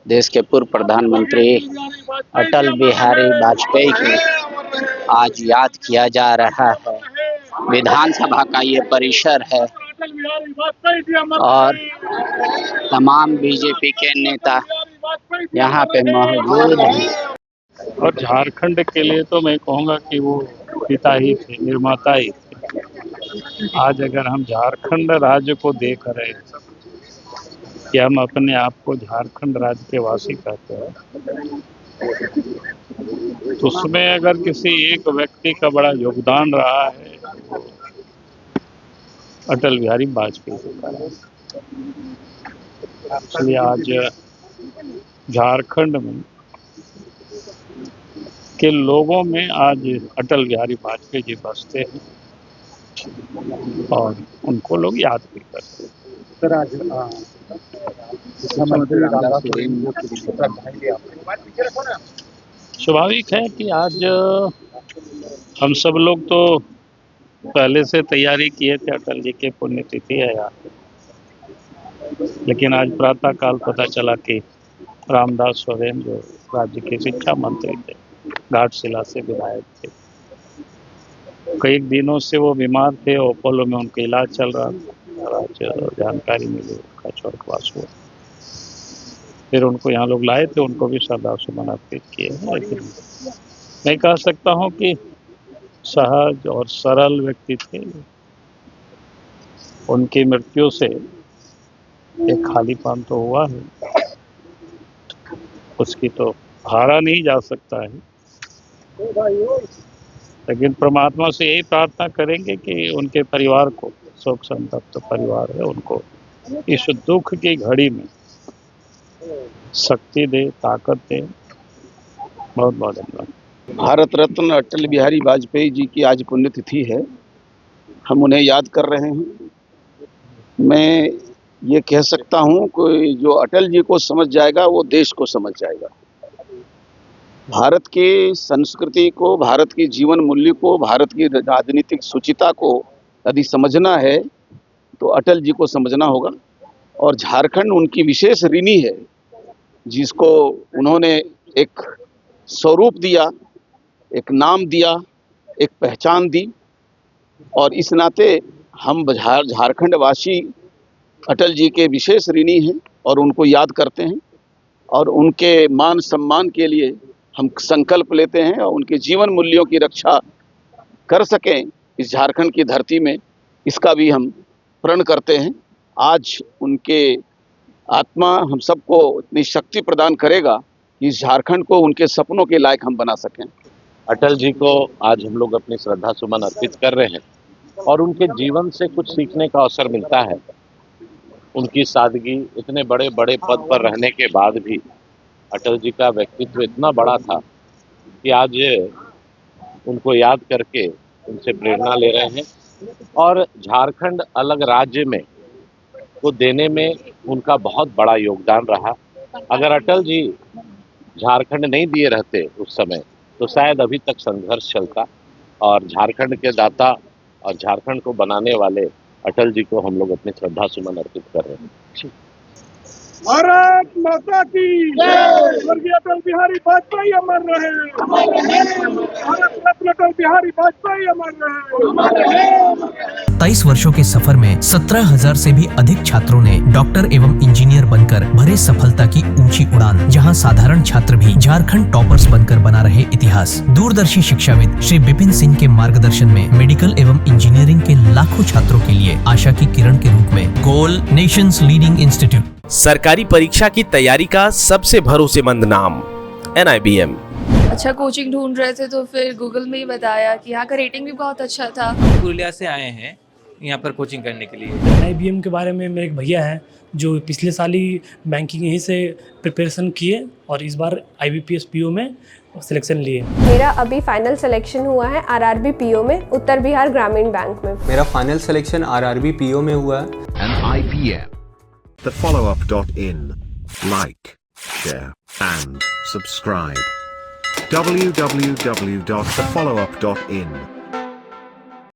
देश के पूर्व प्रधानमंत्री अटल बिहारी वाजपेयी की आज याद किया जा रहा है। विधानसभा का ये परिसर है और तमाम बीजेपी के नेता यहाँ पे मौजूद हैं। और झारखंड के लिए तो मैं कहूँगा कि वो पिता ही थे, निर्माता ही थे। आज अगर हम झारखंड राज्य को देख रहे हैं कि हम अपने आप को झारखंड राज्य के वासी कहते हैं, तो उसमें अगर किसी एक व्यक्ति का बड़ा योगदान रहा है अटल बिहारी वाजपेयी जी का। इसलिए आज झारखंड में के लोगों में आज अटल बिहारी वाजपेयी जी बसते हैं और उनको लोग याद भी करते हैं। सर, आज मुख्यमंत्री रामदास स्वाभाविक है कि आज हम सब लोग तो पहले से तैयारी किए थे, अटल जी की पुण्यतिथि है यार, लेकिन आज प्रातः काल पता चला कि रामदास सोरेन जो राज्य के शिक्षा मंत्री थे, घाटशिला से विधायक थे, कई दिनों से वो बीमार थे, अपोलो में उनका इलाज चल रहा था और आज जानकारी मिली उनका स्वर्गवास हुआ। फिर उनको यहाँ लोग लाए थे, उनको भी श्रद्धा सुमन अर्पित किए हैं। लेकिन मैं कह सकता हूँ कि सहज और सरल व्यक्ति थे। उनकी मृत्यु से एक खालीपन तो हुआ है, उसकी तो हारा नहीं जा सकता है, लेकिन परमात्मा से यही प्रार्थना करेंगे कि उनके परिवार को, शोक संतप्त परिवार है, उनको इस दुख की घड़ी में शक्ति दे, ताकत दे। बहुत बहुत धन्यवाद। भारत रत्न अटल बिहारी वाजपेयी जी की आज पुण्यतिथि है, हम उन्हें याद कर रहे हैं। मैं ये कह सकता हूँ कि जो अटल जी को समझ जाएगा वो देश को समझ जाएगा। भारत की संस्कृति को, भारत की जीवन मूल्य को, भारत की राजनीतिक सुचिता को यदि समझना है तो अटल जी को समझना होगा। और झारखंड उनकी विशेष ऋणी है, जिसको उन्होंने एक स्वरूप दिया, एक नाम दिया, एक पहचान दी। और इस नाते हम झारखंड वासी अटल जी के विशेष ऋणी हैं और उनको याद करते हैं और उनके मान सम्मान के लिए हम संकल्प लेते हैं और उनके जीवन मूल्यों की रक्षा कर सकें इस झारखंड की धरती में, इसका भी हम प्रण करते हैं। आज उनके आत्मा हम सबको इतनी शक्ति प्रदान करेगा कि इस झारखंड को उनके सपनों के लायक हम बना सकें। अटल जी को आज हम लोग अपनी श्रद्धा सुमन अर्पित कर रहे हैं और उनके जीवन से कुछ सीखने का अवसर मिलता है। उनकी सादगी, इतने बड़े बड़े पद पर रहने के बाद भी अटल जी का व्यक्तित्व इतना बड़ा था कि आज उनको याद करके उनसे प्रेरणा ले रहे हैं और झारखंड अलग राज्य में को देने में उनका बहुत बड़ा योगदान रहा। अगर अटल जी झारखंड नहीं दिए रहते उस समय तो शायद अभी तक संघर्ष चलता। और झारखंड के दाता और झारखंड को बनाने वाले अटल जी को हम लोग अपनी श्रद्धा सुमन अर्पित कर रहे हैं। भारत माता की जय। स्वर्गीय अटल बिहारी वाजपेयी अमर रहे। भारत रत्न अटल बिहारी वाजपेयी अमर रहे। 23 वर्षों के सफर में 17,000 से भी अधिक छात्रों ने डॉक्टर एवं इंजीनियर बनकर भरे सफलता की ऊंची उड़ान। जहां साधारण छात्र भी झारखंड टॉपर्स बनकर बना रहे इतिहास। दूरदर्शी शिक्षाविद श्री विपिन सिंह के मार्गदर्शन में मेडिकल एवं इंजीनियरिंग के लाखों छात्रों के लिए आशा की किरण के रूप में गोल नेशंस लीडिंग इंस्टीट्यूट। सरकारी परीक्षा की तैयारी का सबसे भरोसेमंद नाम NIBM। अच्छा कोचिंग ढूंढ रहे थे तो फिर गूगल में ही बताया कि यहाँ का रेटिंग भी बहुत अच्छा था। पुरुलिया से आए हैं यहाँ पर कोचिंग करने के लिए। NIBM के बारे में मेरे एक भैया हैं जो पिछले साल ही बैंकिंग यहीं से प्रिपरेशन किए और इस बार IBPS PO में सिलेक्शन लिए। मेरा अभी फाइनल सिलेक्शन हुआ है RRB PO में, उत्तर बिहार ग्रामीण बैंक में। मेरा फाइनल सिलेक्शन RRB PO में हुआ है। NIBM, thefollowup.in. Like, share and subscribe. www.thefollowup.in